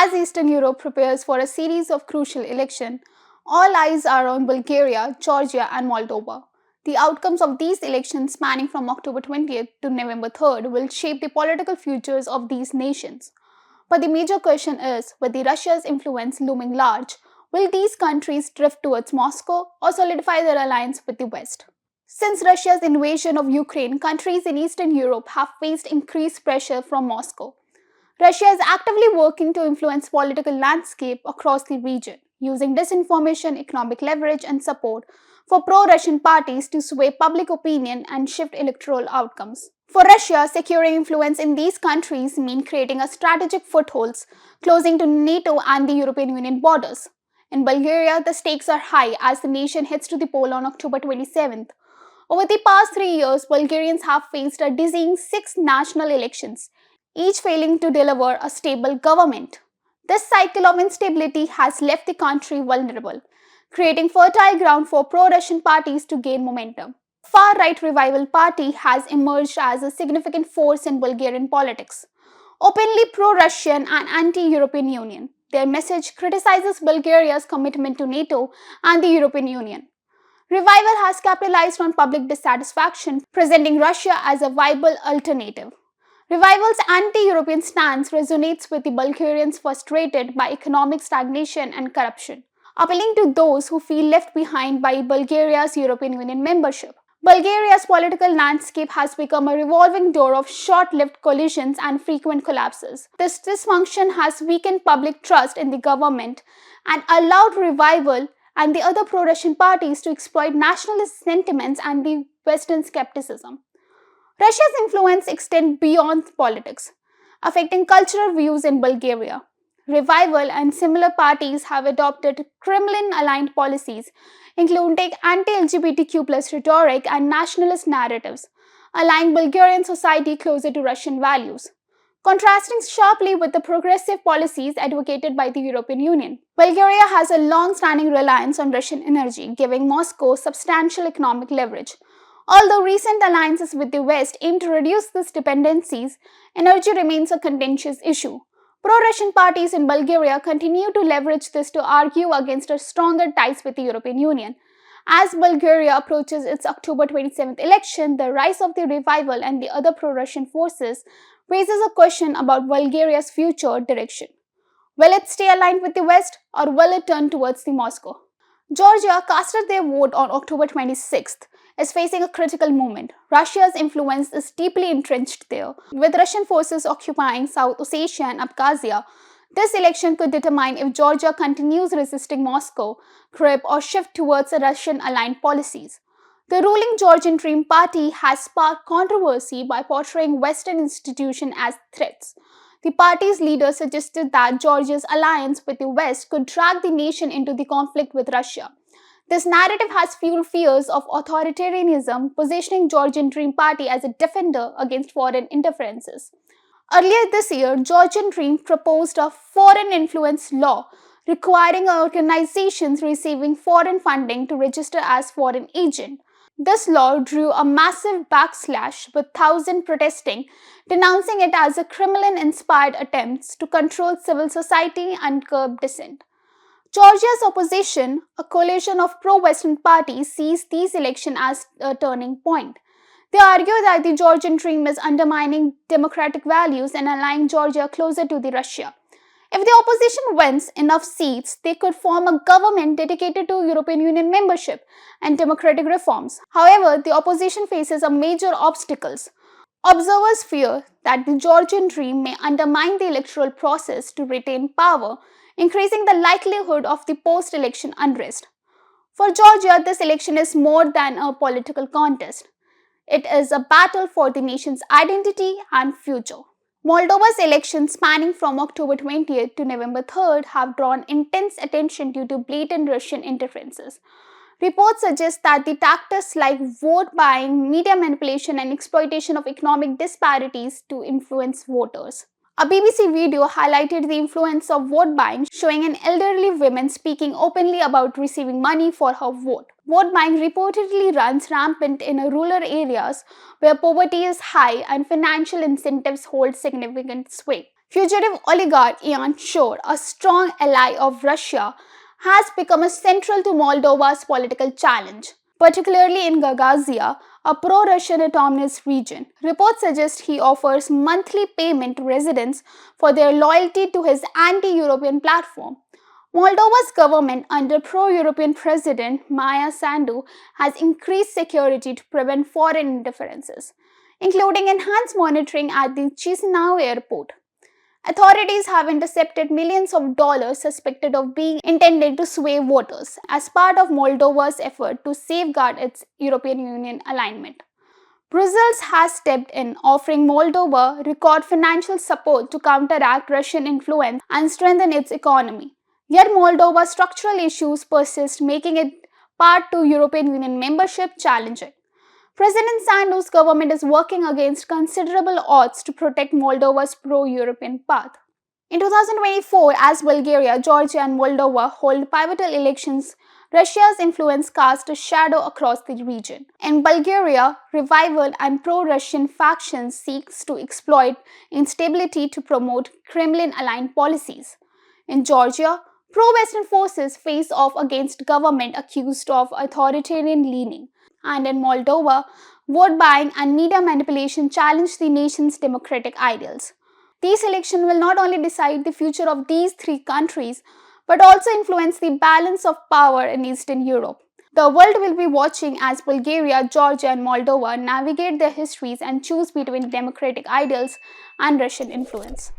As Eastern Europe prepares for a series of crucial elections, all eyes are on Bulgaria, Georgia, and Moldova. The outcomes of these elections, spanning from October 20th to November 3rd, will shape the political futures of these nations. But the major question is, with Russia's influence looming large, will these countries drift towards Moscow or solidify their alliance with the West? Since Russia's invasion of Ukraine, countries in Eastern Europe have faced increased pressure from Moscow. Russia is actively working to influence political landscape across the region, using disinformation, economic leverage, and support for pro-Russian parties to sway public opinion and shift electoral outcomes. For Russia, securing influence in these countries means creating a strategic footholds closing to NATO and the European Union borders. In Bulgaria, the stakes are high as the nation heads to the poll on October 27th. Over the past 3 years, Bulgarians have faced a dizzying 6 national elections, each failing to deliver a stable government. This cycle of instability has left the country vulnerable, creating fertile ground for pro-Russian parties to gain momentum. The far-right Revival Party has emerged as a significant force in Bulgarian politics, openly pro-Russian and anti-European Union. Their message criticizes Bulgaria's commitment to NATO and the European Union. Revival has capitalized on public dissatisfaction, presenting Russia as a viable alternative. Revival's anti-European stance resonates with the Bulgarians frustrated by economic stagnation and corruption, appealing to those who feel left behind by Bulgaria's European Union membership. Bulgaria's political landscape has become a revolving door of short-lived collisions and frequent collapses. This dysfunction has weakened public trust in the government and allowed Revival and the other pro-Russian parties to exploit nationalist sentiments and the Western skepticism. Russia's influence extends beyond politics, affecting cultural views in Bulgaria. Revival and similar parties have adopted Kremlin-aligned policies, including anti-LGBTQ+ rhetoric and nationalist narratives, aligning Bulgarian society closer to Russian values, contrasting sharply with the progressive policies advocated by the European Union. Bulgaria has a long-standing reliance on Russian energy, giving Moscow substantial economic leverage. Although recent alliances with the West aim to reduce these dependencies, energy remains a contentious issue. Pro-Russian parties in Bulgaria continue to leverage this to argue against a stronger ties with the European Union. As Bulgaria approaches its October 27th election, the rise of the Revival and the other pro-Russian forces raises a question about Bulgaria's future direction. Will it stay aligned with the West or will it turn towards the Moscow? Georgia casted their vote on October 26th. Is facing a critical moment. Russia's influence is deeply entrenched there, with Russian forces occupying South Ossetia and Abkhazia. This election could determine if Georgia continues resisting Moscow grip or shift towards Russian-aligned policies. The ruling Georgian Dream Party has sparked controversy by portraying Western institutions as threats. The party's leader suggested that Georgia's alliance with the West could drag the nation into the conflict with Russia. This narrative has fueled fears of authoritarianism, positioning Georgian Dream Party as a defender against foreign interferences. Earlier this year, Georgian Dream proposed a foreign influence law requiring organizations receiving foreign funding to register as foreign agent. This law drew a massive backlash, with thousands protesting, denouncing it as a Kremlin-inspired attempt to control civil society and curb dissent. Georgia's opposition, a coalition of pro-Western parties, sees these elections as a turning point. They argue that the Georgian Dream is undermining democratic values and allying Georgia closer to Russia. If the opposition wins enough seats, they could form a government dedicated to European Union membership and democratic reforms. However, the opposition faces a major obstacles. Observers fear that the Georgian Dream may undermine the electoral process to retain power, increasing the likelihood of the post-election unrest. For Georgia, this election is more than a political contest. It is a battle for the nation's identity and future. Moldova's elections, spanning from October 20th to November 3rd, have drawn intense attention due to blatant Russian interferences. Reports suggest that the tactics like vote buying, media manipulation, and exploitation of economic disparities to influence voters. A BBC video highlighted the influence of vote buying, showing an elderly woman speaking openly about receiving money for her vote. Vote buying reportedly runs rampant in rural areas where poverty is high and financial incentives hold significant sway. Fugitive oligarch Ian Shor, a strong ally of Russia, has become central to Moldova's political challenge, particularly in Gagauzia, a pro-Russian autonomous region. Reports suggest he offers monthly payment to residents for their loyalty to his anti-European platform. Moldova's government under pro-European President Maya Sandu has increased security to prevent foreign interferences, including enhanced monitoring at the Chisinau airport. Authorities have intercepted millions of dollars suspected of being intended to sway voters as part of Moldova's effort to safeguard its European Union alignment. Brussels has stepped in, offering Moldova record financial support to counteract Russian influence and strengthen its economy. Yet Moldova's structural issues persist, making its path to European Union membership challenging. President Sandu's government is working against considerable odds to protect Moldova's pro-European path. In 2024, as Bulgaria, Georgia, and Moldova hold pivotal elections, Russia's influence casts a shadow across the region. In Bulgaria, revival and pro-Russian factions seek to exploit instability to promote Kremlin-aligned policies. In Georgia, pro-Western forces face off against government accused of authoritarian leaning. And in Moldova, vote buying and media manipulation challenge the nation's democratic ideals. These elections will not only decide the future of these three countries, but also influence the balance of power in Eastern Europe. The world will be watching as Bulgaria, Georgia, and Moldova navigate their histories and choose between democratic ideals and Russian influence.